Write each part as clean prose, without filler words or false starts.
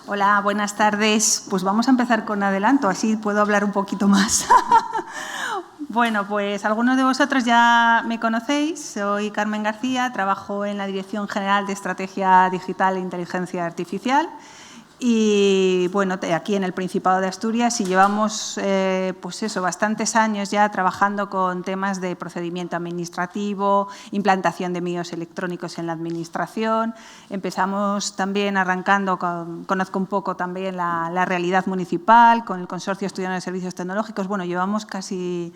Hola, buenas tardes. Pues vamos a empezar con adelanto, así puedo hablar un poquito más. Bueno, pues algunos de vosotros ya me conocéis. Soy Carmen García, trabajo en la Dirección General de Estrategia Digital e Inteligencia Artificial. Y bueno, aquí en el Principado de Asturias y llevamos bastantes años ya trabajando con temas de procedimiento administrativo, implantación de medios electrónicos en la administración. Empezamos también arrancando, conozco un poco también la realidad municipal, con el Consorcio Asturiano de Servicios Tecnológicos. Bueno, llevamos casi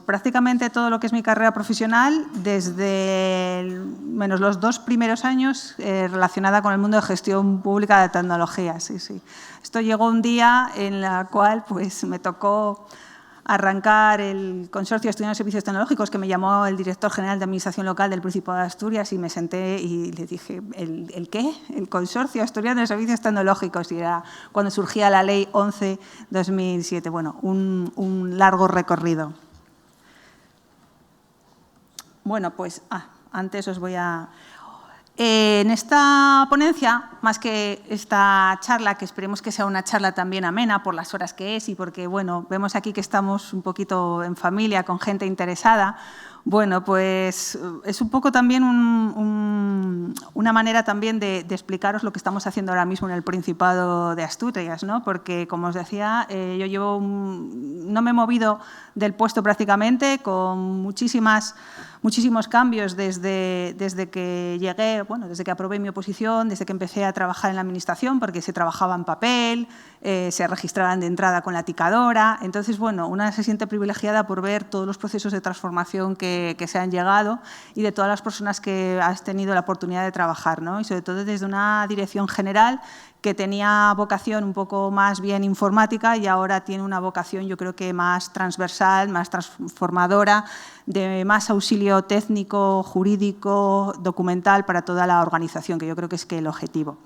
prácticamente todo lo que es mi carrera profesional, desde menos los 2 primeros años relacionada con el mundo de gestión pública de tecnología. Sí. Esto llegó un día en la cual me tocó arrancar el Consorcio Asturiano de Servicios Tecnológicos, que me llamó el director general de Administración Local del Principado de Asturias, y me senté y le dije, ¿el qué? El Consorcio Asturiano de Servicios Tecnológicos. Y era cuando surgía la Ley 11/2007. Bueno, un largo recorrido. Bueno, antes os voy a... En esta ponencia, más que esta charla, que esperemos que sea una charla también amena por las horas que es y porque, bueno, vemos aquí que estamos un poquito en familia, con gente interesada, bueno, pues es un poco también una manera también de explicaros lo que estamos haciendo ahora mismo en el Principado de Asturias, ¿no? Porque, como os decía, yo no me he movido del puesto prácticamente, con muchísimos cambios desde que llegué, desde que aprobé mi oposición, desde que empecé a trabajar en la Administración, porque se trabajaba en papel, se registraban de entrada con la ticadora. Entonces, una se siente privilegiada por ver todos los procesos de transformación que se han llegado y de todas las personas que has tenido la oportunidad de trabajar, ¿no? Y sobre todo desde una dirección general que tenía vocación un poco más bien informática y ahora tiene una vocación, yo creo que más transversal, más transformadora, de más auxilio técnico, jurídico, documental para toda la organización, que yo creo que es el objetivo.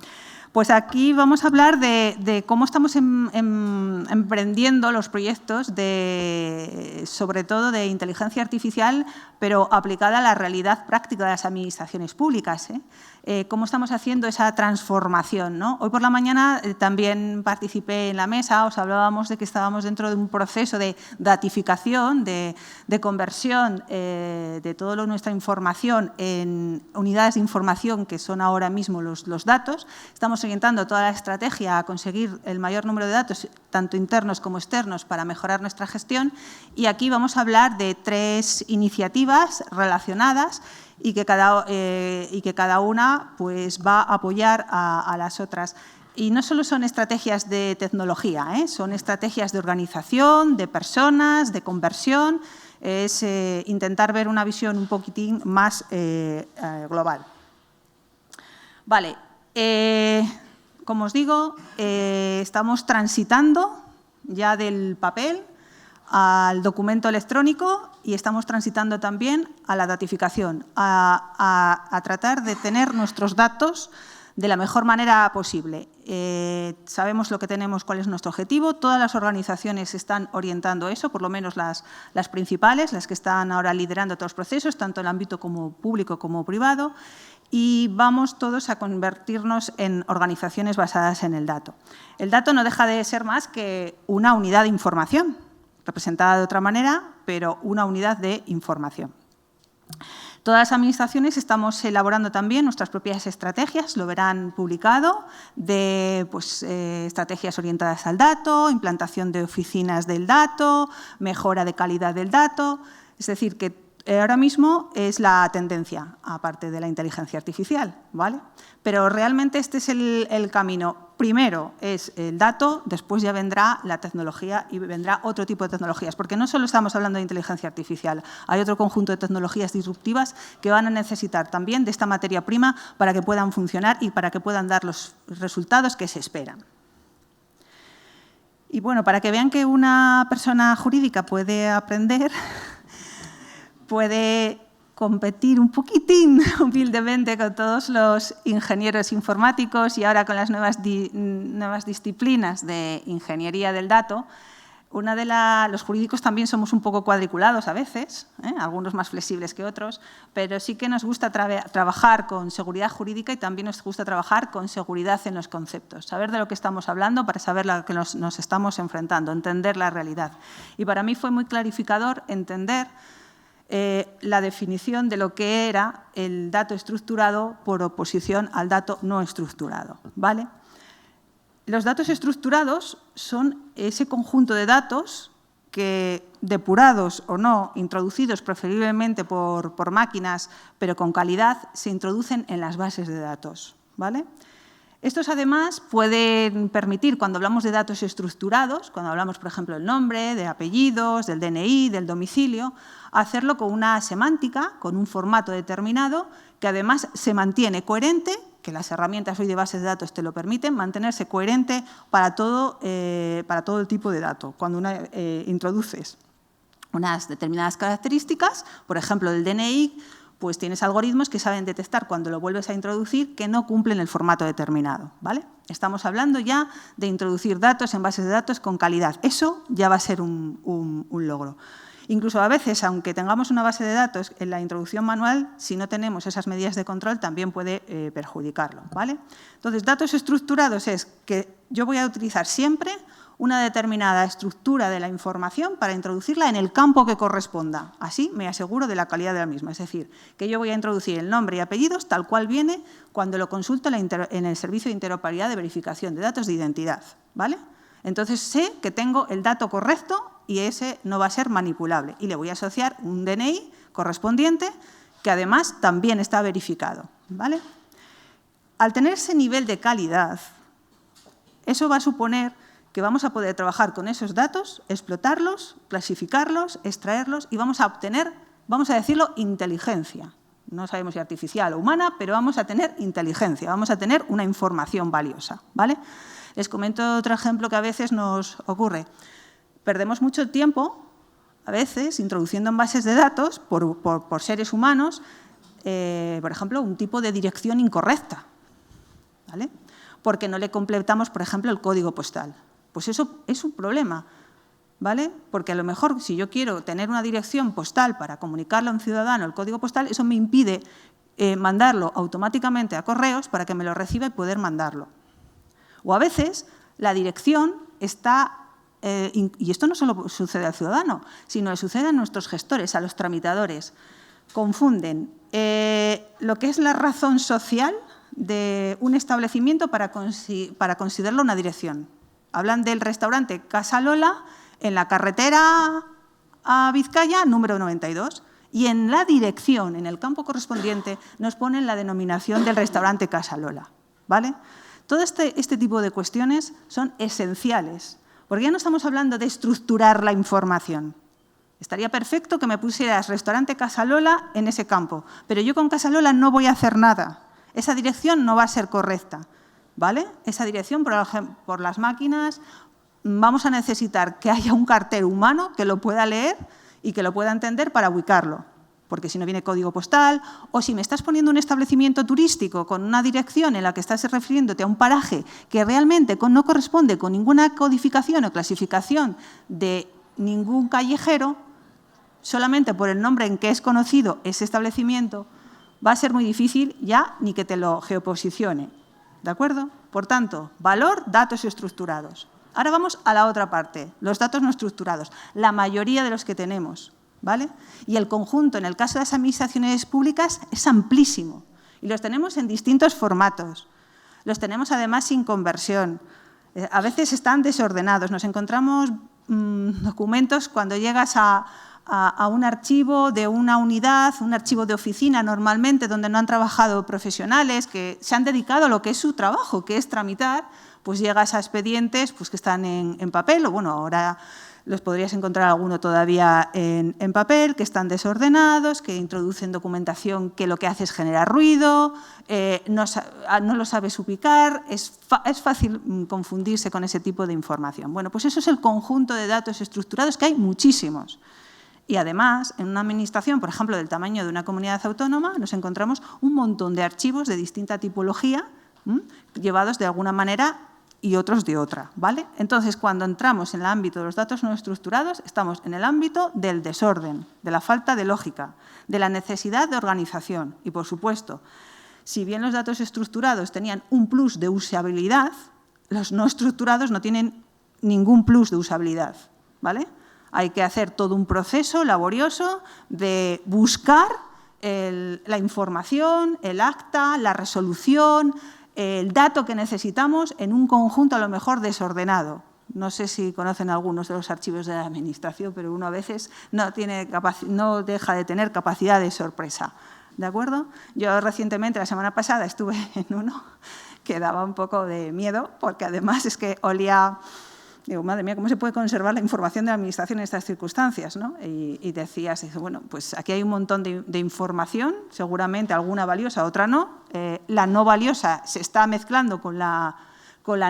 Pues aquí vamos a hablar de cómo estamos emprendiendo los proyectos, sobre todo de inteligencia artificial, pero aplicada a la realidad práctica de las administraciones públicas. Cómo estamos haciendo esa transformación, ¿no? Hoy por la mañana también participé en la mesa, os hablábamos de que estábamos dentro de un proceso de datificación, de conversión de toda nuestra información en unidades de información que son ahora mismo los datos. Estamos orientando toda la estrategia a conseguir el mayor número de datos, tanto internos como externos, para mejorar nuestra gestión. Y aquí vamos a hablar de 3 iniciativas relacionadas y que cada una va a apoyar a las otras. Y no solo son estrategias de tecnología, son estrategias de organización, de personas, de conversión. Es intentar ver una visión un poquitín más global. Vale. Como os digo, estamos transitando ya del papel al documento electrónico y estamos transitando también a la datificación, a tratar de tener nuestros datos de la mejor manera posible. Sabemos lo que tenemos, cuál es nuestro objetivo. Todas las organizaciones están orientando eso, por lo menos las principales, las que están ahora liderando todos los procesos, tanto en el ámbito como público como privado. Y vamos todos a convertirnos en organizaciones basadas en el dato. El dato no deja de ser más que una unidad de información, representada de otra manera, pero una unidad de información. Todas las administraciones estamos elaborando también nuestras propias estrategias, lo verán publicado, de estrategias orientadas al dato, implantación de oficinas del dato, mejora de calidad del dato. Es decir, que ahora mismo es la tendencia, aparte de la inteligencia artificial, ¿vale? Pero realmente este es el camino. Primero es el dato, después ya vendrá la tecnología y vendrá otro tipo de tecnologías, porque no solo estamos hablando de inteligencia artificial, hay otro conjunto de tecnologías disruptivas que van a necesitar también de esta materia prima para que puedan funcionar y para que puedan dar los resultados que se esperan. Y bueno, para que vean que una persona jurídica puede aprender, puede competir un poquitín humildemente con todos los ingenieros informáticos y ahora con las nuevas disciplinas de ingeniería del dato, Los jurídicos también somos un poco cuadriculados a veces, algunos más flexibles que otros, pero sí que nos gusta trabajar con seguridad jurídica y también nos gusta trabajar con seguridad en los conceptos, saber de lo que estamos hablando para saber a lo que nos estamos enfrentando, entender la realidad. Y para mí fue muy clarificador entender la definición de lo que era el dato estructurado por oposición al dato no estructurado, ¿vale? Los datos estructurados son ese conjunto de datos que, depurados o no, introducidos preferiblemente por máquinas, pero con calidad, se introducen en las bases de datos, ¿vale? Estos, además, pueden permitir, cuando hablamos de datos estructurados, cuando hablamos, por ejemplo, del nombre, de apellidos, del DNI, del domicilio, hacerlo con una semántica, con un formato determinado, que además se mantiene coherente, que las herramientas hoy de bases de datos te lo permiten, mantenerse coherente para todo el tipo de dato. Cuando introduces unas determinadas características, por ejemplo, del DNI, pues tienes algoritmos que saben detectar cuando lo vuelves a introducir que no cumplen el formato determinado, ¿vale? Estamos hablando ya de introducir datos en bases de datos con calidad. Eso ya va a ser un logro. Incluso a veces, aunque tengamos una base de datos, en la introducción manual, si no tenemos esas medidas de control, también puede perjudicarlo, ¿vale? Entonces, datos estructurados es que yo voy a utilizar siempre una determinada estructura de la información para introducirla en el campo que corresponda. Así me aseguro de la calidad de la misma. Es decir, que yo voy a introducir el nombre y apellidos tal cual viene cuando lo consulto en el servicio de interoperabilidad de verificación de datos de identidad, ¿vale? Entonces sé que tengo el dato correcto y ese no va a ser manipulable. Y le voy a asociar un DNI correspondiente que además también está verificado, ¿vale? Al tener ese nivel de calidad, eso va a suponer que vamos a poder trabajar con esos datos, explotarlos, clasificarlos, extraerlos y vamos a obtener, vamos a decirlo, inteligencia. No sabemos si artificial o humana, pero vamos a tener inteligencia, vamos a tener una información valiosa, ¿vale? Les comento otro ejemplo que a veces nos ocurre. Perdemos mucho tiempo, a veces, introduciendo en bases de datos, por seres humanos, por ejemplo, un tipo de dirección incorrecta, ¿vale? Porque no le completamos, por ejemplo, el código postal. Pues eso es un problema, ¿vale? Porque a lo mejor, si yo quiero tener una dirección postal para comunicarle a un ciudadano el código postal, eso me impide mandarlo automáticamente a correos para que me lo reciba y poder mandarlo. O a veces la dirección está, y esto no solo sucede al ciudadano, sino que sucede a nuestros gestores, a los tramitadores. Confunden lo que es la razón social de un establecimiento para considerarlo una dirección. Hablan del restaurante Casa Lola en la carretera a Vizcaya, número 92, y en la dirección, en el campo correspondiente, nos ponen la denominación del restaurante Casa Lola, ¿vale? Todo este tipo de cuestiones son esenciales, porque ya no estamos hablando de estructurar la información. Estaría perfecto que me pusieras restaurante Casa Lola en ese campo, pero yo con Casa Lola no voy a hacer nada. Esa dirección no va a ser correcta, ¿vale? Esa dirección por las máquinas vamos a necesitar que haya un cartel humano que lo pueda leer y que lo pueda entender para ubicarlo. Porque si no viene código postal, o si me estás poniendo un establecimiento turístico con una dirección en la que estás refiriéndote a un paraje que realmente no corresponde con ninguna codificación o clasificación de ningún callejero, solamente por el nombre en que es conocido ese establecimiento, va a ser muy difícil ya ni que te lo geoposicione, ¿de acuerdo? Por tanto, valor, datos estructurados. Ahora vamos a la otra parte, los datos no estructurados, la mayoría de los que tenemos, ¿vale? Y el conjunto, en el caso de las administraciones públicas, es amplísimo y los tenemos en distintos formatos. Los tenemos además sin conversión. A veces están desordenados. Nos encontramos documentos cuando llegas a un archivo de una unidad, un archivo de oficina normalmente, donde no han trabajado profesionales que se han dedicado a lo que es su trabajo, que es tramitar, pues llegas a expedientes pues, que están en papel o bueno, ahora los podrías encontrar alguno todavía en papel, que están desordenados, que introducen documentación que lo que hace es generar ruido, no lo sabes ubicar, es fácil confundirse con ese tipo de información. Bueno, pues eso es el conjunto de datos estructurados, que hay muchísimos. Y además, en una administración, por ejemplo, del tamaño de una comunidad autónoma, nos encontramos un montón de archivos de distinta tipología, llevados de alguna manera y otros de otra, ¿vale? Entonces, cuando entramos en el ámbito de los datos no estructurados, estamos en el ámbito del desorden, de la falta de lógica, de la necesidad de organización. Y, por supuesto, si bien los datos estructurados tenían un plus de usabilidad, los no estructurados no tienen ningún plus de usabilidad, ¿vale? Hay que hacer todo un proceso laborioso de buscar la información, el acta, la resolución, el dato que necesitamos en un conjunto a lo mejor desordenado. No sé si conocen algunos de los archivos de la Administración, pero uno a veces no deja de tener capacidad de sorpresa. ¿De acuerdo? Yo recientemente, la semana pasada, estuve en uno que daba un poco de miedo, porque además es que olía... Digo, madre mía, ¿cómo se puede conservar la información de la Administración en estas circunstancias, ¿no? Y decías, bueno, pues aquí hay un montón de información, seguramente alguna valiosa, otra no. La no valiosa se está mezclando con la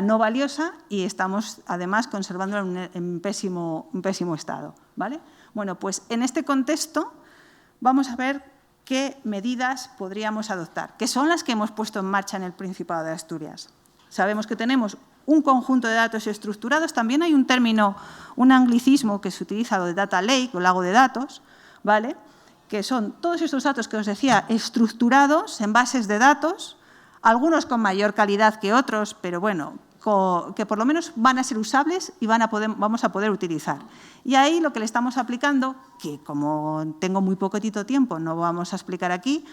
no valiosa y estamos, además, conservándola en pésimo estado, ¿vale? Bueno, pues en este contexto vamos a ver qué medidas podríamos adoptar, que son las que hemos puesto en marcha en el Principado de Asturias. Sabemos que tenemos un conjunto de datos estructurados. También hay un término, un anglicismo que se utiliza, lo de data lake o lago de datos, ¿vale? Que son todos estos datos que os decía, estructurados en bases de datos, algunos con mayor calidad que otros, pero bueno, que por lo menos van a ser usables y vamos a poder utilizar. Y ahí lo que le estamos aplicando, que como tengo muy poquitito tiempo, no vamos a explicar aquí,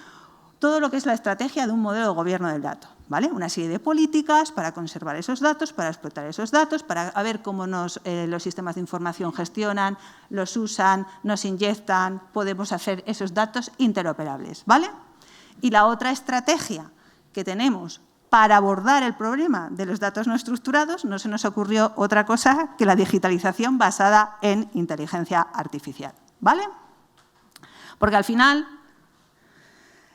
todo lo que es la estrategia de un modelo de gobierno del dato, ¿vale? Una serie de políticas para conservar esos datos, para explotar esos datos, para ver cómo los sistemas de información gestionan, los usan, nos inyectan, podemos hacer esos datos interoperables, ¿vale? Y la otra estrategia que tenemos para abordar el problema de los datos no estructurados, no se nos ocurrió otra cosa que la digitalización basada en inteligencia artificial, ¿vale? Porque al final,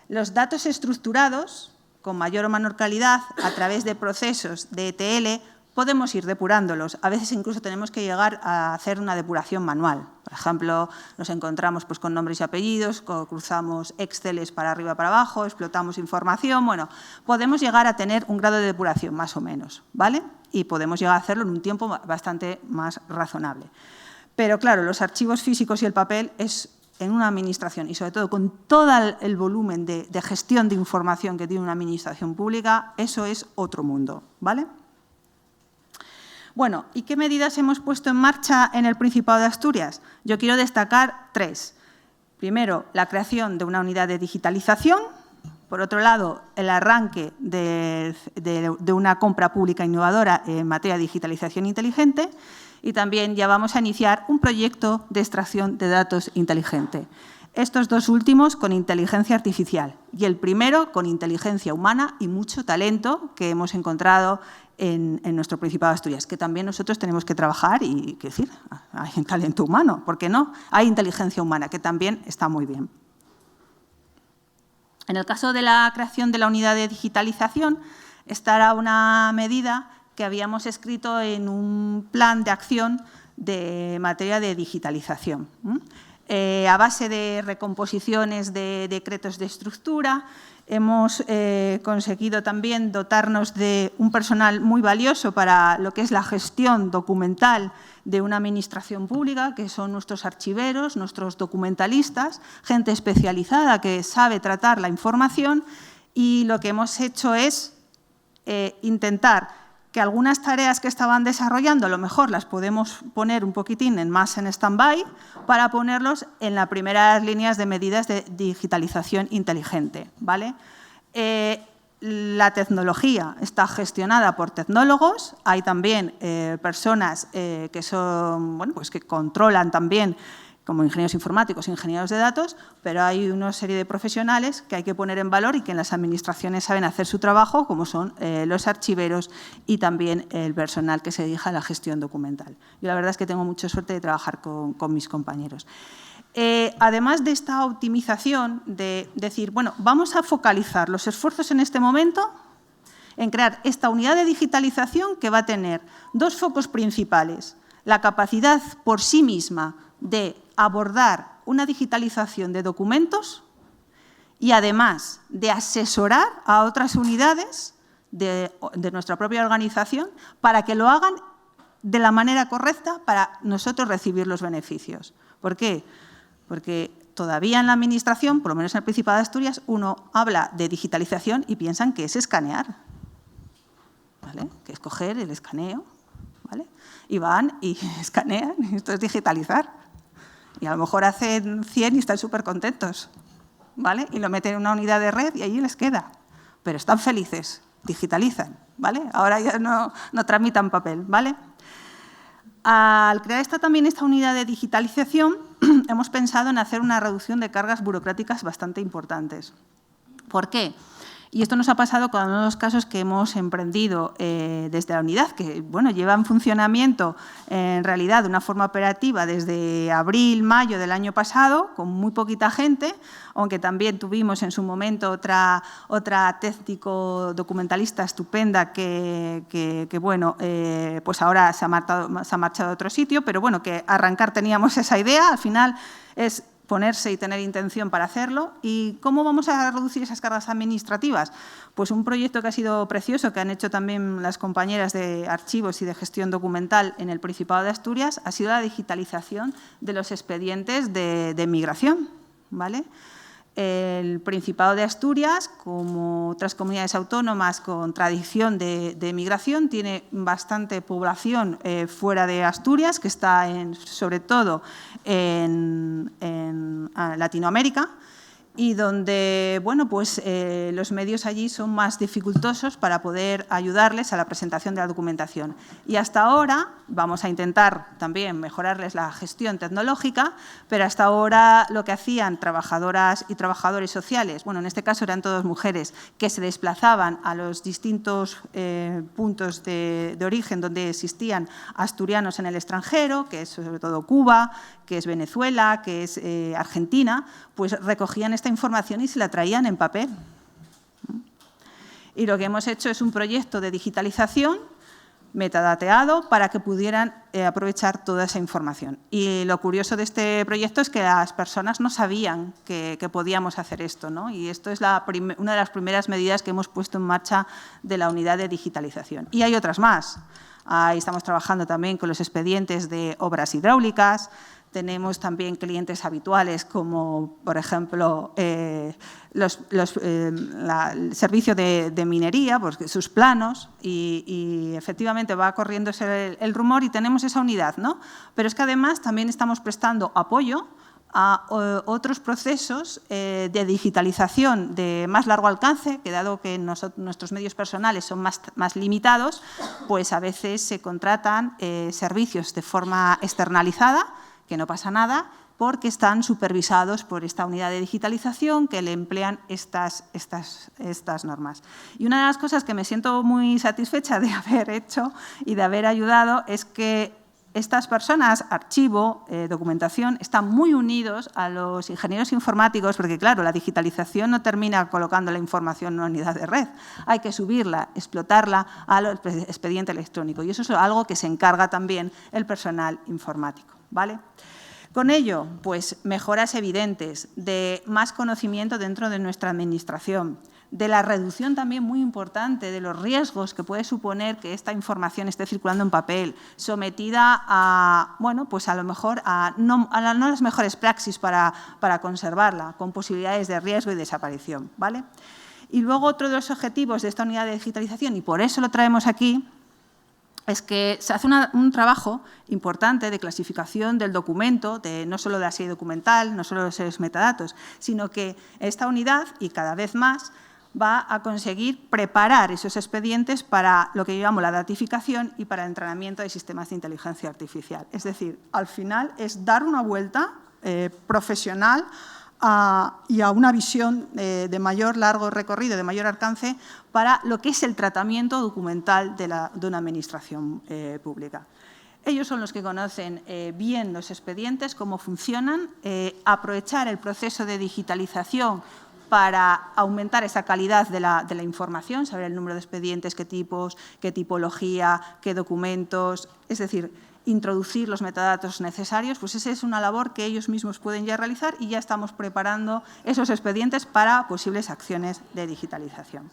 los datos estructurados, con mayor o menor calidad, a través de procesos de ETL, podemos ir depurándolos. A veces incluso tenemos que llegar a hacer una depuración manual. Por ejemplo, nos encontramos pues, con nombres y apellidos, cruzamos Exceles para arriba y para abajo, explotamos información. Bueno, podemos llegar a tener un grado de depuración más o menos, ¿vale? Y podemos llegar a hacerlo en un tiempo bastante más razonable. Pero claro, los archivos físicos y el papel es en una administración y sobre todo con todo el volumen de gestión de información que tiene una administración pública, eso es otro mundo, ¿vale? Bueno, ¿y qué medidas hemos puesto en marcha en el Principado de Asturias? Yo quiero destacar 3. Primero, la creación de una unidad de digitalización. Por otro lado, el arranque de una compra pública innovadora en materia de digitalización inteligente. Y también ya vamos a iniciar un proyecto de extracción de datos inteligente. Estos dos últimos con inteligencia artificial y el primero con inteligencia humana y mucho talento que hemos encontrado en nuestro Principado de Asturias, que también nosotros tenemos que trabajar y decir, hay talento humano, ¿por qué no? Hay inteligencia humana, que también está muy bien. En el caso de la creación de la unidad de digitalización, estará una medida que habíamos escrito en un plan de acción de materia de digitalización. A base de recomposiciones de decretos de estructura, hemos conseguido también dotarnos de un personal muy valioso para lo que es la gestión documental de una administración pública, que son nuestros archiveros, nuestros documentalistas, gente especializada que sabe tratar la información, y lo que hemos hecho es intentar que algunas tareas que estaban desarrollando a lo mejor las podemos poner un poquitín más en stand-by para ponerlos en las primeras líneas de medidas de digitalización inteligente, ¿vale? La tecnología está gestionada por tecnólogos, hay también personas que son, bueno, pues que controlan también como ingenieros informáticos, ingenieros de datos, pero hay una serie de profesionales que hay que poner en valor y que en las administraciones saben hacer su trabajo, como son los archiveros y también el personal que se dedica a la gestión documental. Yo la verdad es que tengo mucha suerte de trabajar con mis compañeros. Además de esta optimización, de decir, bueno, vamos a focalizar los esfuerzos en este momento en crear esta unidad de digitalización que va a tener 2 focos principales. La capacidad por sí misma de abordar una digitalización de documentos y, además, de asesorar a otras unidades de nuestra propia organización para que lo hagan de la manera correcta para nosotros recibir los beneficios. ¿Por qué? Porque todavía en la Administración, por lo menos en el Principado de Asturias, uno habla de digitalización y piensan que es escanear, ¿vale? Que es coger el escaneo, ¿vale? Y van y escanean, y esto es digitalizar. Y a lo mejor hacen 100 y están súper contentos, ¿vale? Y lo meten en una unidad de red y allí les queda. Pero están felices, digitalizan, ¿vale? Ahora ya no tramitan papel, ¿vale? Al crear también esta unidad de digitalización, hemos pensado en hacer una reducción de cargas burocráticas bastante importantes. ¿Por qué? Y esto nos ha pasado con uno de los casos que hemos emprendido desde la unidad, que bueno, lleva en funcionamiento en realidad de una forma operativa desde abril, mayo del año pasado, con muy poquita gente, aunque también tuvimos en su momento otra técnico documentalista estupenda que bueno, pues ahora se ha marchado a otro sitio, pero bueno, que arrancar teníamos esa idea, al final es ponerse y tener intención para hacerlo. ¿Y cómo vamos a reducir esas cargas administrativas? Pues un proyecto que ha sido precioso, que han hecho también las compañeras de archivos y de gestión documental en el Principado de Asturias, ha sido la digitalización de los expedientes de migración, ¿vale? El Principado de Asturias, como otras comunidades autónomas con tradición de migración, tiene bastante población fuera de Asturias, que está sobre todo en Latinoamérica, y donde bueno, pues, los medios allí son más dificultosos para poder ayudarles a la presentación de la documentación. Y hasta ahora vamos a intentar también mejorarles la gestión tecnológica, pero hasta ahora lo que hacían trabajadoras y trabajadores sociales, bueno, en este caso eran todas mujeres, que se desplazaban a los distintos puntos de origen donde existían asturianos en el extranjero, que es sobre todo Cuba, que es Venezuela, que es Argentina, pues recogían esta información y se la traían en papel. Y lo que hemos hecho es un proyecto de digitalización metadateado para que pudieran aprovechar toda esa información. Y lo curioso de este proyecto es que las personas no sabían que podíamos hacer esto, ¿no? Y esto es una de las primeras medidas que hemos puesto en marcha de la unidad de digitalización. Y hay otras más. Ahí estamos trabajando también con los expedientes de obras hidráulicas. Tenemos también clientes habituales como, por ejemplo, el servicio de minería, pues, sus planos, y efectivamente va corriéndose el rumor y tenemos esa unidad, ¿no? Pero es que además también estamos prestando apoyo a otros procesos de digitalización de más largo alcance, que dado que nuestros medios personales son más limitados, pues a veces se contratan servicios de forma externalizada, que no pasa nada, porque están supervisados por esta unidad de digitalización que le emplean estas normas. Y una de las cosas que me siento muy satisfecha de haber hecho y de haber ayudado es que estas personas, archivo, documentación, están muy unidos a los ingenieros informáticos, porque claro, la digitalización no termina colocando la información en una unidad de red, hay que subirla, explotarla al expediente electrónico, y eso es algo que se encarga también el personal informático, ¿vale? Con ello, pues, mejoras evidentes de más conocimiento dentro de nuestra administración, de la reducción también muy importante de los riesgos que puede suponer que esta información esté circulando en papel, sometida a, bueno, pues a lo mejor a no las mejores praxis para conservarla, con posibilidades de riesgo y desaparición, ¿vale? Y luego otro de los objetivos de esta unidad de digitalización, y por eso lo traemos aquí, es que se hace un trabajo importante de clasificación del documento, no solo de la serie documental, no solo de los metadatos, sino que esta unidad, y cada vez más, va a conseguir preparar esos expedientes para lo que yo llamo la datificación y para el entrenamiento de sistemas de inteligencia artificial. Es decir, al final es dar una vuelta profesional y a una visión de mayor largo recorrido, de mayor alcance, para lo que es el tratamiento documental de una administración pública. Ellos son los que conocen bien los expedientes, cómo funcionan, aprovechar el proceso de digitalización para aumentar esa calidad de la información, saber el número de expedientes, qué tipos, qué tipología, qué documentos, es decir, introducir los metadatos necesarios, pues esa es una labor que ellos mismos pueden ya realizar y ya estamos preparando esos expedientes para posibles acciones de digitalización.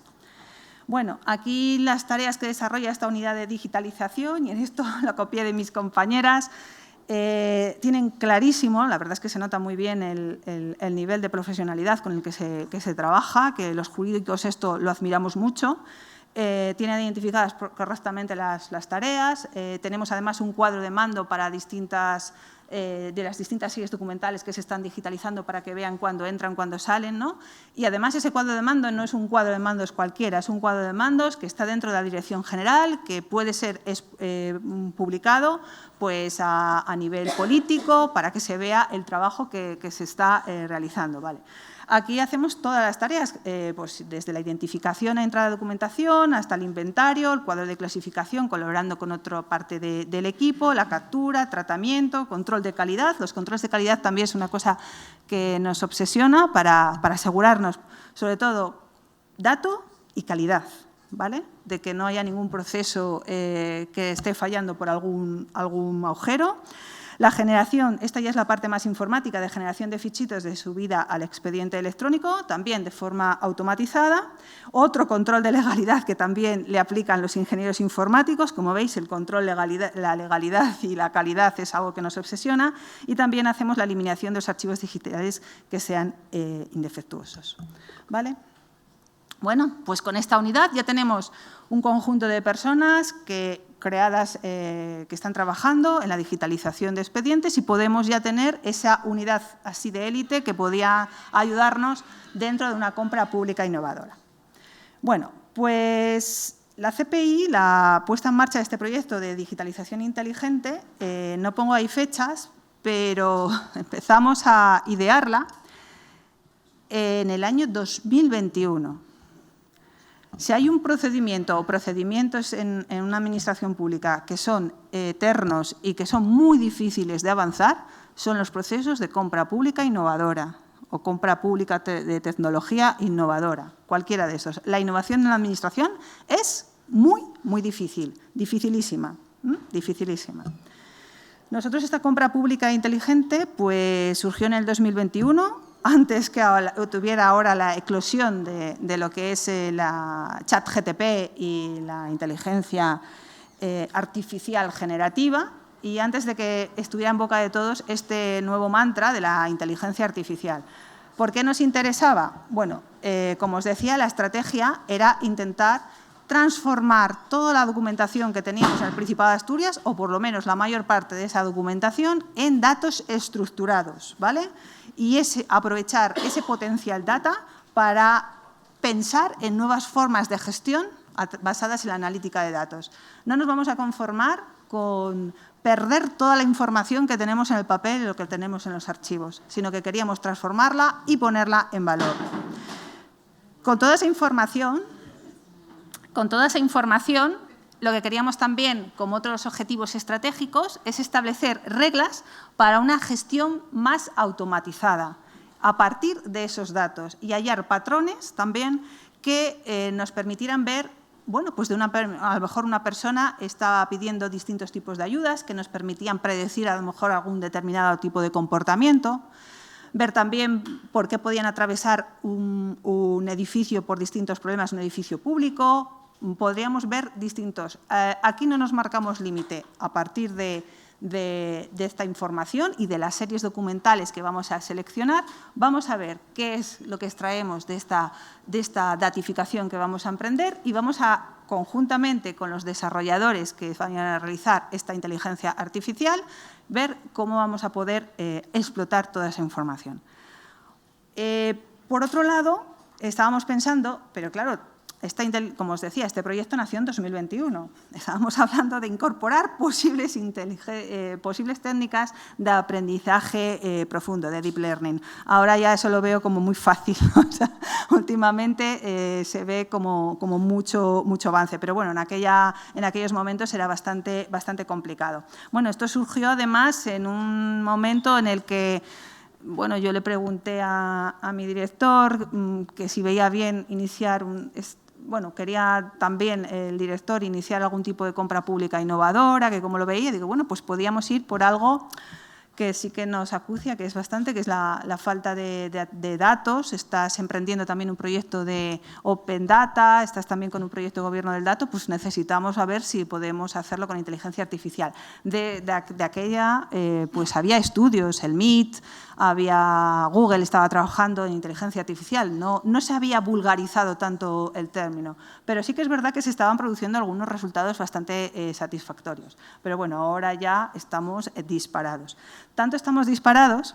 Bueno, aquí las tareas que desarrolla esta unidad de digitalización, y en esto lo copié de mis compañeras, tienen clarísimo, la verdad es que se nota muy bien el nivel de profesionalidad con el que se trabaja, que los jurídicos esto lo admiramos mucho. Tienen identificadas correctamente las tareas. Tenemos además un cuadro de mando para de las distintas series documentales que se están digitalizando para que vean cuándo entran, cuándo salen, ¿no? Y además ese cuadro de mando no es un cuadro de mandos cualquiera, es un cuadro de mandos que está dentro de la Dirección General, que puede ser publicado pues, a nivel político para que se vea el trabajo que se está realizando, ¿vale? Aquí hacemos todas las tareas, pues desde la identificación a entrada de documentación hasta el inventario, el cuadro de clasificación, colaborando con otra parte del equipo, la captura, tratamiento, control de calidad. Los controles de calidad también es una cosa que nos obsesiona para asegurarnos, sobre todo, dato y calidad, ¿vale? De que no haya ningún proceso que esté fallando por algún agujero. La generación, esta ya es la parte más informática, de generación de fichitos de subida al expediente electrónico, también de forma automatizada. Otro control de legalidad que también le aplican los ingenieros informáticos. Como veis, el control, la legalidad y la calidad es algo que nos obsesiona. Y también hacemos la eliminación de los archivos digitales que sean indefectuosos, ¿vale? Bueno, pues con esta unidad ya tenemos un conjunto de personas creadas que están trabajando en la digitalización de expedientes y podemos ya tener esa unidad así de élite que podía ayudarnos dentro de una compra pública innovadora. Bueno, pues la CPI, la puesta en marcha de este proyecto de digitalización inteligente, no pongo ahí fechas, pero empezamos a idearla en el año 2021. Si hay un procedimiento o procedimientos en una administración pública que son eternos y que son muy difíciles de avanzar, son los procesos de compra pública innovadora o compra pública de tecnología innovadora, cualquiera de esos. La innovación en la administración es muy, muy difícil, dificilísima, dificilísima. Nosotros esta compra pública inteligente pues, surgió en el 2021, antes que tuviera ahora la eclosión de lo que es la ChatGPT y la inteligencia artificial generativa, y antes de que estuviera en boca de todos este nuevo mantra de la inteligencia artificial. ¿Por qué nos interesaba? Bueno, como os decía, la estrategia era intentar transformar toda la documentación que teníamos en el Principado de Asturias, o por lo menos la mayor parte de esa documentación, en datos estructurados, ¿vale? Y aprovechar ese potencial data para pensar en nuevas formas de gestión basadas en la analítica de datos. No nos vamos a conformar con perder toda la información que tenemos en el papel y lo que tenemos en los archivos, sino que queríamos transformarla y ponerla en valor. Con toda esa información, lo que queríamos también, como otros objetivos estratégicos, es establecer reglas para una gestión más automatizada a partir de esos datos y hallar patrones también que nos permitieran ver, bueno, pues a lo mejor una persona estaba pidiendo distintos tipos de ayudas que nos permitían predecir a lo mejor algún determinado tipo de comportamiento, ver también por qué podían atravesar un edificio por distintos problemas, un edificio público. Podríamos ver distintos. Aquí no nos marcamos límite. A partir de esta información y de las series documentales que vamos a seleccionar, vamos a ver qué es lo que extraemos de esta datificación que vamos a emprender y vamos a, conjuntamente con los desarrolladores que van a realizar esta inteligencia artificial, ver cómo vamos a poder explotar toda esa información. Por otro lado, estábamos pensando, pero claro, como os decía, este proyecto nació en 2021. Estábamos hablando de incorporar posibles técnicas de aprendizaje profundo, de deep learning. Ahora ya eso lo veo como muy fácil. O sea, últimamente se ve como mucho avance, pero bueno, en aquellos momentos era bastante complicado. Bueno, esto surgió además en un momento en el que, bueno, yo le pregunté a mi director que si veía bien iniciar quería también el director iniciar algún tipo de compra pública innovadora, que como lo veía, digo, bueno, pues podíamos ir por algo que sí que nos acucia, que es bastante, que es la falta de datos. Estás emprendiendo también un proyecto de Open Data, estás también con un proyecto de gobierno del dato, pues necesitamos saber si podemos hacerlo con inteligencia artificial. De aquella, pues había estudios, el MIT, Google estaba trabajando en inteligencia artificial, no se había vulgarizado tanto el término, pero sí que es verdad que se estaban produciendo algunos resultados bastante satisfactorios. Pero bueno, ahora ya estamos disparados. Tanto estamos disparados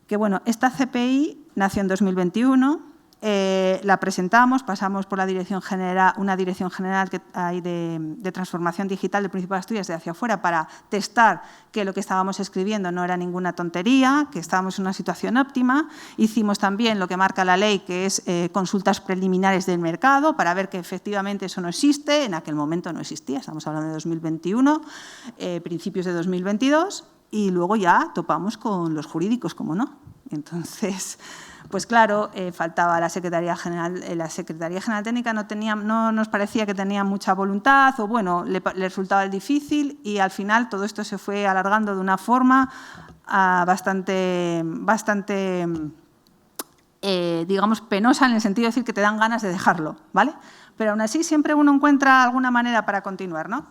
que, bueno, esta CPI nació en 2021, la presentamos, pasamos por la dirección general, una dirección general que hay de transformación digital del Principado de Asturias de hacia afuera para testar que lo que estábamos escribiendo no era ninguna tontería, que estábamos en una situación óptima. Hicimos también lo que marca la ley, que es consultas preliminares del mercado para ver que efectivamente eso no existe. En aquel momento no existía, estamos hablando de 2021, principios de 2022, y luego ya topamos con los jurídicos, como no. Entonces, pues claro, faltaba la Secretaría General. La Secretaría General Técnica no nos parecía que tenía mucha voluntad, o bueno, le resultaba difícil, y al final todo esto se fue alargando de una forma bastante digamos, penosa, en el sentido de decir que te dan ganas de dejarlo, ¿vale? Pero aún así siempre uno encuentra alguna manera para continuar, ¿no?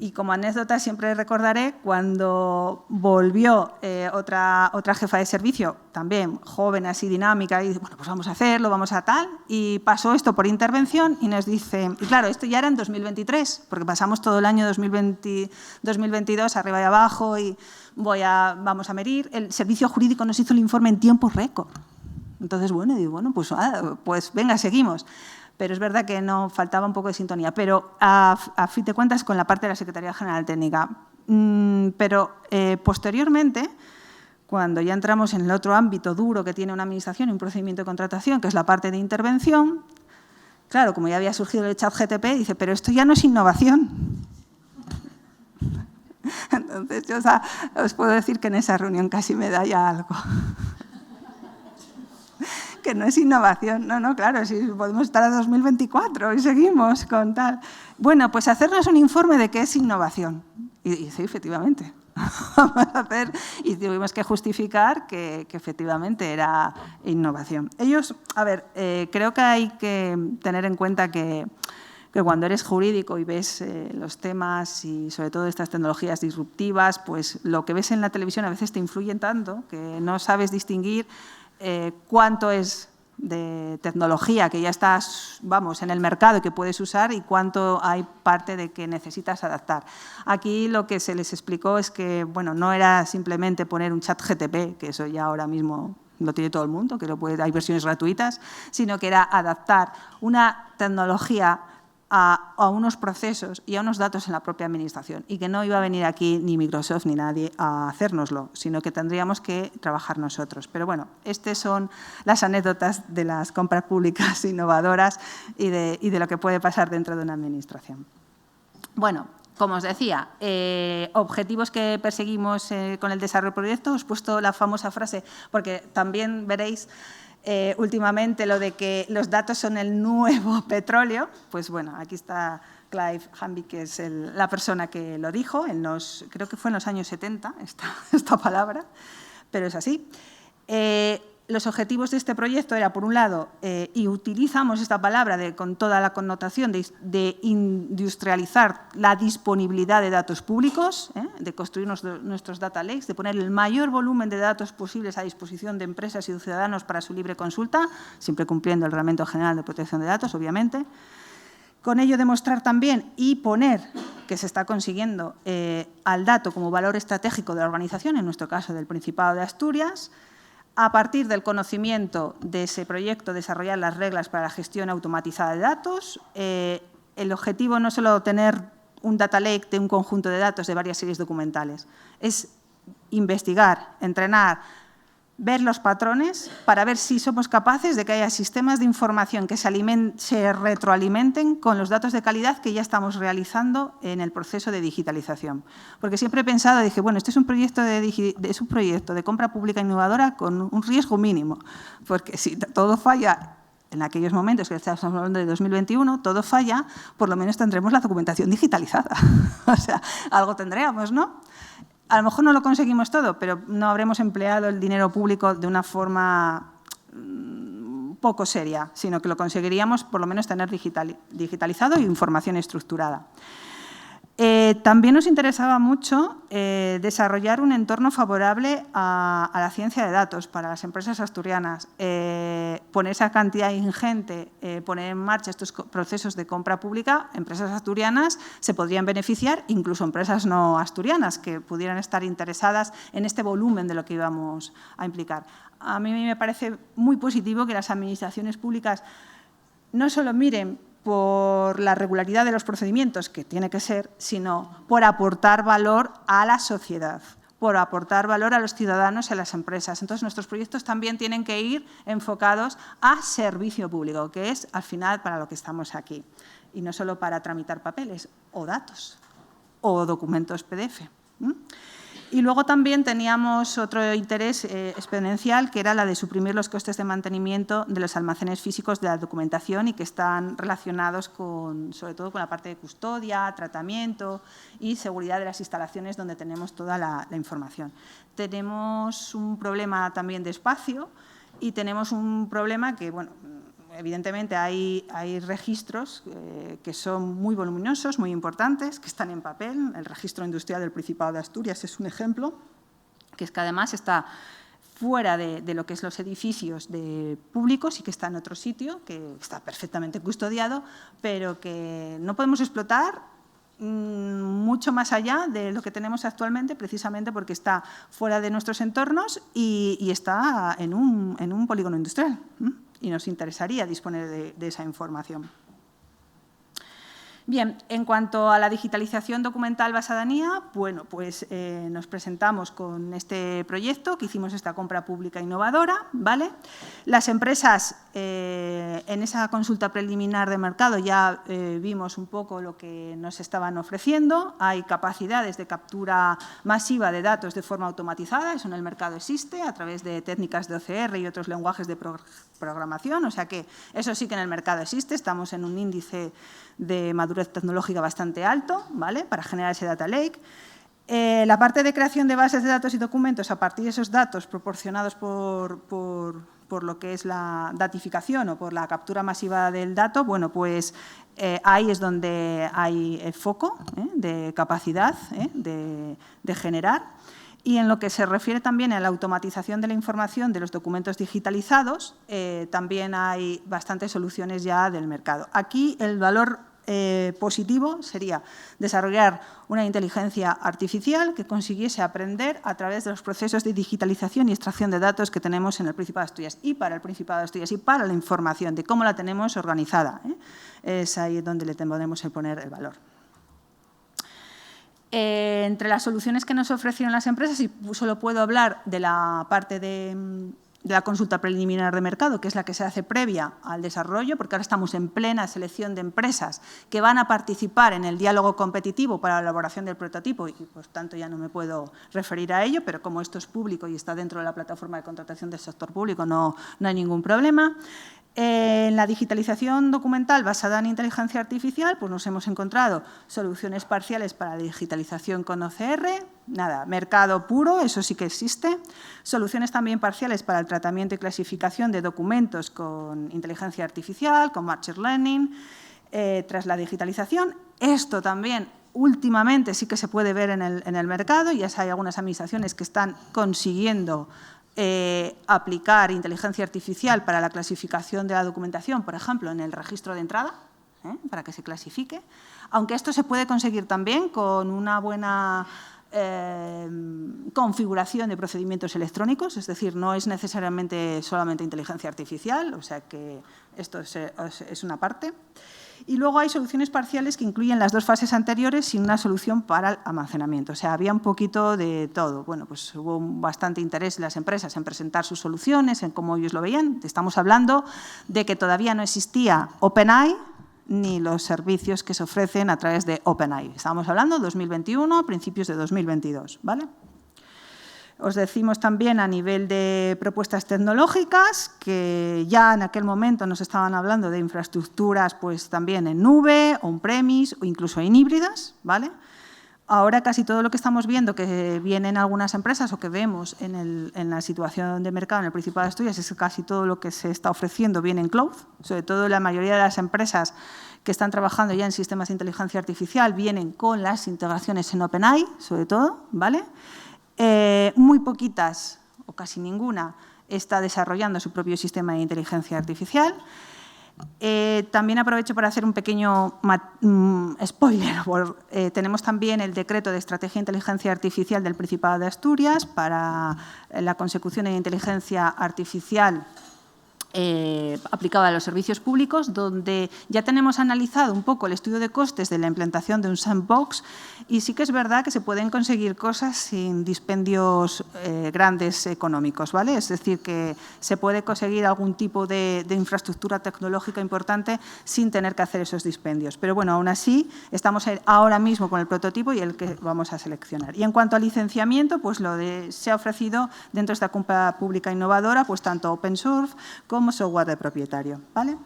Y como anécdota siempre recordaré cuando volvió otra jefa de servicio, también joven, así dinámica, y dice, bueno, pues vamos a hacerlo, vamos a tal, y pasó esto por intervención y nos dice, y claro, esto ya era en 2023, porque pasamos todo el año 2022 arriba y abajo y vamos a medir, el servicio jurídico nos hizo el informe en tiempo récord. Entonces, bueno, digo, bueno, pues venga, seguimos. Pero es verdad que no faltaba un poco de sintonía. Pero a fin de cuentas con la parte de la Secretaría General Técnica. Pero posteriormente, cuando ya entramos en el otro ámbito duro que tiene una administración y un procedimiento de contratación, que es la parte de intervención, claro, como ya había surgido el ChatGPT, dice, pero esto ya no es innovación. Entonces, yo os puedo decir que en esa reunión casi me da ya algo. Que no es innovación. No, claro, si podemos estar a 2024 y seguimos con tal. Bueno, pues hacernos un informe de qué es innovación. Y sí, efectivamente. Vamos a hacer, y tuvimos que justificar que efectivamente era innovación. Ellos, a ver, creo que hay que tener en cuenta que cuando eres jurídico y ves los temas y sobre todo estas tecnologías disruptivas, pues lo que ves en la televisión a veces te influyen tanto que no sabes distinguir cuánto es de tecnología que ya estás, vamos, en el mercado y que puedes usar y cuánto hay parte de que necesitas adaptar. Aquí lo que se les explicó es que, bueno, no era simplemente poner un ChatGPT, que eso ya ahora mismo lo tiene todo el mundo, que hay versiones gratuitas, sino que era adaptar una tecnología a unos procesos y a unos datos en la propia administración, y que no iba a venir aquí ni Microsoft ni nadie a hacérnoslo, sino que tendríamos que trabajar nosotros. Pero bueno, estas son las anécdotas de las compras públicas innovadoras y de lo que puede pasar dentro de una administración. Bueno, como os decía, objetivos que perseguimos con el desarrollo del proyecto. Os he puesto la famosa frase, porque también veréis últimamente lo de que los datos son el nuevo petróleo. Pues bueno, aquí está Clive Hamby, que es la persona que lo dijo, creo que fue en los años 70 esta palabra, pero es así. Los objetivos de este proyecto era, por un lado, y utilizamos esta palabra con toda la connotación de industrializar la disponibilidad de datos públicos, de construir nuestros data lakes, de poner el mayor volumen de datos posibles a disposición de empresas y de ciudadanos para su libre consulta, siempre cumpliendo el Reglamento General de Protección de Datos, obviamente. Con ello demostrar también y poner, que se está consiguiendo, al dato como valor estratégico de la organización, en nuestro caso del Principado de Asturias. A partir del conocimiento de ese proyecto, desarrollar las reglas para la gestión automatizada de datos. El objetivo no es solo tener un data lake de un conjunto de datos de varias series documentales, es investigar, entrenar, ver los patrones para ver si somos capaces de que haya sistemas de información que se retroalimenten con los datos de calidad que ya estamos realizando en el proceso de digitalización. Porque siempre he pensado, dije, bueno, este es un proyecto de compra pública innovadora con un riesgo mínimo, porque si todo falla, en aquellos momentos que estamos hablando de 2021, todo falla, por lo menos tendremos la documentación digitalizada. O sea, algo tendríamos, ¿no? A lo mejor no lo conseguimos todo, pero no habremos empleado el dinero público de una forma poco seria, sino que lo conseguiríamos por lo menos tener digitalizado e información estructurada. También nos interesaba mucho desarrollar un entorno favorable a la ciencia de datos para las empresas asturianas. Poner esa cantidad ingente, poner en marcha estos procesos de compra pública, empresas asturianas se podrían beneficiar, incluso empresas no asturianas que pudieran estar interesadas en este volumen de lo que íbamos a implicar. A mí me parece muy positivo que las administraciones públicas no solo miren por la regularidad de los procedimientos, que tiene que ser, sino por aportar valor a la sociedad, por aportar valor a los ciudadanos y a las empresas. Entonces, nuestros proyectos también tienen que ir enfocados a servicio público, que es, al final, para lo que estamos aquí. Y no solo para tramitar papeles o datos o documentos PDF. Y luego también teníamos otro interés exponencial, que era la de suprimir los costes de mantenimiento de los almacenes físicos de la documentación y que están relacionados sobre todo con la parte de custodia, tratamiento y seguridad de las instalaciones donde tenemos toda la información. Tenemos un problema también de espacio y tenemos un problema que, bueno, evidentemente hay registros que son muy voluminosos, muy importantes, que están en papel. El registro industrial del Principado de Asturias es un ejemplo, que es que además está fuera de lo que es los edificios públicos y que está en otro sitio, que está perfectamente custodiado, pero que no podemos explotar mucho más allá de lo que tenemos actualmente, precisamente porque está fuera de nuestros entornos y está en un polígono industrial. Y nos interesaría disponer de esa información. Bien, en cuanto a la digitalización documental basada en IA, bueno, pues nos presentamos con este proyecto, que hicimos esta compra pública innovadora, ¿vale? Las empresas, en esa consulta preliminar de mercado ya vimos un poco lo que nos estaban ofreciendo. Hay capacidades de captura masiva de datos de forma automatizada, eso en el mercado existe, a través de técnicas de OCR y otros lenguajes de programación, o sea que eso sí que en el mercado existe, estamos en un índice de madurez tecnológica bastante alto, ¿vale?, para generar ese data lake. La parte de creación de bases de datos y documentos a partir de esos datos proporcionados por lo que es la datificación o por la captura masiva del dato, bueno, pues ahí es donde hay el foco de capacidad de generar. Y en lo que se refiere también a la automatización de la información de los documentos digitalizados, también hay bastantes soluciones ya del mercado. Aquí el valor positivo sería desarrollar una inteligencia artificial que consiguiese aprender a través de los procesos de digitalización y extracción de datos que tenemos en el Principado de Asturias y para el Principado de Asturias y para la información de cómo la tenemos organizada. Es ahí donde le tendremos que poner el valor. Entre las soluciones que nos ofrecieron las empresas, y solo puedo hablar de la parte de la consulta preliminar de mercado, que es la que se hace previa al desarrollo, porque ahora estamos en plena selección de empresas que van a participar en el diálogo competitivo para la elaboración del prototipo y, por tanto, ya no me puedo referir a ello, pero como esto es público y está dentro de la plataforma de contratación del sector público, no hay ningún problema. En la digitalización documental basada en inteligencia artificial, pues nos hemos encontrado soluciones parciales para la digitalización con OCR, nada, mercado puro, eso sí que existe, soluciones también parciales para el tratamiento y clasificación de documentos con inteligencia artificial, con Machine Learning, tras la digitalización. Esto también últimamente sí que se puede ver en el mercado, ya hay algunas administraciones que están consiguiendo aplicar inteligencia artificial para la clasificación de la documentación, por ejemplo, en el registro de entrada, para que se clasifique, aunque esto se puede conseguir también con una buena configuración de procedimientos electrónicos, es decir, no es necesariamente solamente inteligencia artificial, o sea que esto es una parte. Y luego hay soluciones parciales que incluyen las dos fases anteriores sin una solución para el almacenamiento. O sea, había un poquito de todo. Bueno, pues hubo bastante interés en las empresas en presentar sus soluciones, en cómo ellos lo veían. Estamos hablando de que todavía no existía OpenAI ni los servicios que se ofrecen a través de OpenAI. Estamos hablando de 2021, principios de 2022, ¿vale? Os decimos también a nivel de propuestas tecnológicas que ya en aquel momento nos estaban hablando de infraestructuras pues también en nube, on-premise o incluso en híbridas, ¿vale? ahora casi todo lo que estamos viendo que viene en algunas empresas o que vemos en la situación de mercado en el Principado de Asturias es que casi todo lo que se está ofreciendo viene en cloud. Sobre todo la mayoría de las empresas que están trabajando ya en sistemas de inteligencia artificial vienen con las integraciones en OpenAI, sobre todo, ¿vale? Muy poquitas, o casi ninguna, está desarrollando su propio sistema de inteligencia artificial. También aprovecho para hacer un pequeño spoiler. Tenemos también el decreto de estrategia de inteligencia artificial del Principado de Asturias para la consecución de inteligencia artificial aplicada a los servicios públicos, donde ya tenemos analizado un poco el estudio de costes de la implantación de un sandbox y sí que es verdad que se pueden conseguir cosas sin dispendios grandes económicos, ¿vale? Es decir, que se puede conseguir algún tipo de infraestructura tecnológica importante sin tener que hacer esos dispendios. Pero bueno, aún así, estamos ahora mismo con el prototipo y el que vamos a seleccionar. Y en cuanto al licenciamiento, pues se ha ofrecido dentro de esta compra pública innovadora, pues tanto open source como software de propietario, ¿vale?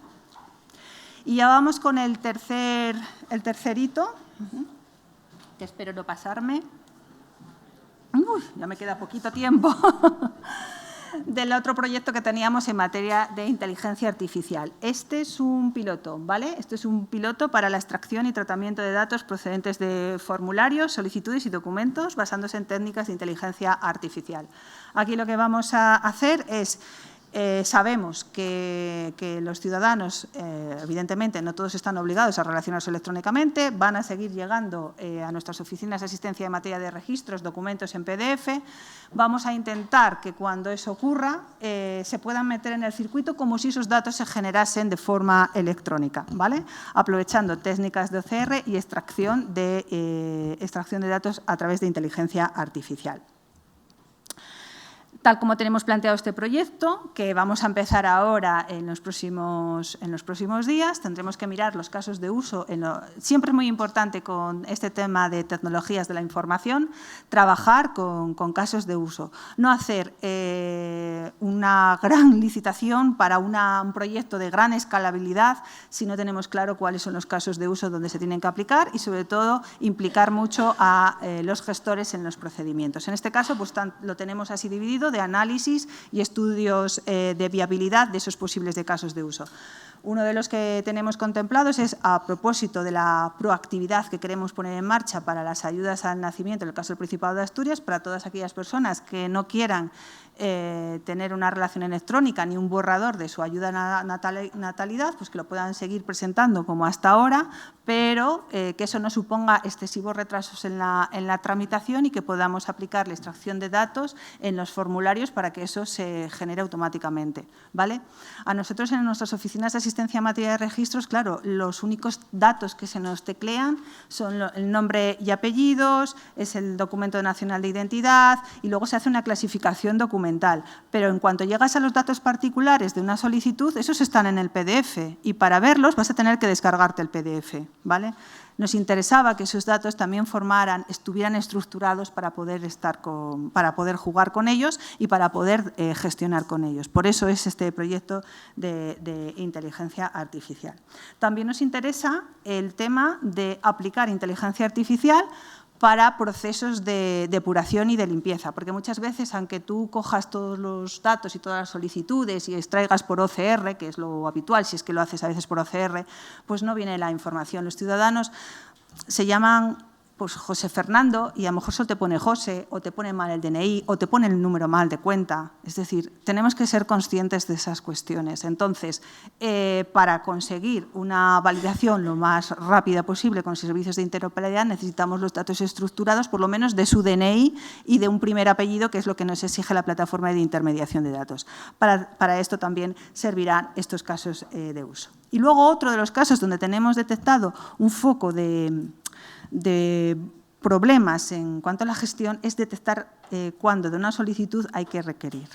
Y ya vamos con el tercer hito, que espero no pasarme. Uy, ya me queda poquito tiempo. Del otro proyecto que teníamos en materia de inteligencia artificial. Este es un piloto, ¿vale? Este es un piloto para la extracción y tratamiento de datos procedentes de formularios, solicitudes y documentos basándose en técnicas de inteligencia artificial. Aquí lo que vamos a hacer es sabemos que los ciudadanos, evidentemente, no todos están obligados a relacionarse electrónicamente, van a seguir llegando a nuestras oficinas de asistencia en materia de registros, documentos en PDF. Vamos a intentar que cuando eso ocurra se puedan meter en el circuito como si esos datos se generasen de forma electrónica, ¿vale? Aprovechando técnicas de OCR y extracción de datos a través de inteligencia artificial. Tal como tenemos planteado este proyecto, que vamos a empezar ahora en los próximos días, tendremos que mirar los casos de uso. Siempre es muy importante con este tema de tecnologías de la información, trabajar con casos de uso. No hacer una gran licitación para un proyecto de gran escalabilidad si no tenemos claro cuáles son los casos de uso donde se tienen que aplicar y, sobre todo, implicar mucho a los gestores en los procedimientos. En este caso, pues, lo tenemos así dividido de análisis y estudios de viabilidad de esos posibles de casos de uso. Uno de los que tenemos contemplados es, a propósito de la proactividad que queremos poner en marcha para las ayudas al nacimiento, en el caso del Principado de Asturias, para todas aquellas personas que no quieran tener una relación electrónica ni un borrador de su ayuda a natalidad, pues que lo puedan seguir presentando como hasta ahora, pero que eso no suponga excesivos retrasos en la tramitación y que podamos aplicar la extracción de datos en los formularios para que eso se genere automáticamente, ¿vale? A nosotros en nuestras oficinas de asistencia en materia de registros, claro, los únicos datos que se nos teclean son el nombre y apellidos, es el documento nacional de identidad y luego se hace una clasificación documental. Pero en cuanto llegas a los datos particulares de una solicitud, esos están en el PDF y para verlos vas a tener que descargarte el PDF, ¿vale? Nos interesaba que esos datos también estuvieran estructurados para poder jugar con ellos y para poder gestionar con ellos. Por eso es este proyecto de inteligencia artificial. También nos interesa el tema de aplicar inteligencia artificial para procesos de depuración y de limpieza, porque muchas veces, aunque tú cojas todos los datos y todas las solicitudes y extraigas por OCR, que es lo habitual, si es que lo haces a veces por OCR, pues no viene la información. Los ciudadanos se llaman pues José Fernando y a lo mejor solo te pone José o te pone mal el DNI o te pone el número mal de cuenta. Es decir, tenemos que ser conscientes de esas cuestiones. Entonces, para conseguir una validación lo más rápida posible con servicios de interoperabilidad necesitamos los datos estructurados, por lo menos de su DNI y de un primer apellido, que es lo que nos exige la plataforma de intermediación de datos. Para esto también servirán estos casos de uso. Y luego otro de los casos donde tenemos detectado un foco de problemas en cuanto a la gestión es detectar cuándo de una solicitud hay que requerir,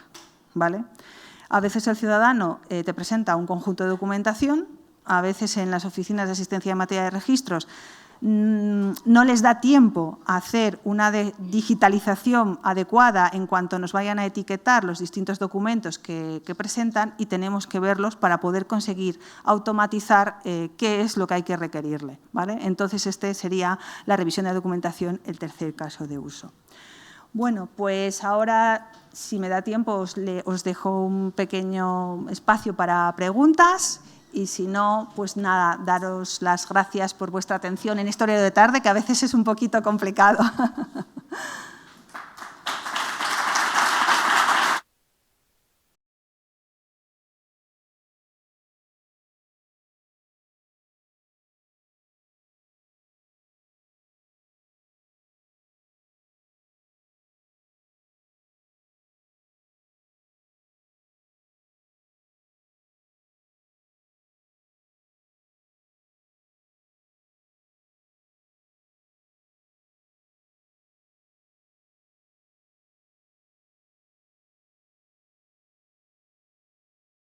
¿vale? A veces el ciudadano te presenta un conjunto de documentación, a veces en las oficinas de asistencia en materia de registros no les da tiempo a hacer una digitalización adecuada en cuanto nos vayan a etiquetar los distintos documentos que presentan y tenemos que verlos para poder conseguir automatizar qué es lo que hay que requerirle, ¿vale? Entonces, este sería la revisión de documentación, el tercer caso de uso. Bueno, pues ahora, si me da tiempo, os dejo un pequeño espacio para preguntas. Y si no, pues nada, daros las gracias por vuestra atención en este horario de tarde, que a veces es un poquito complicado.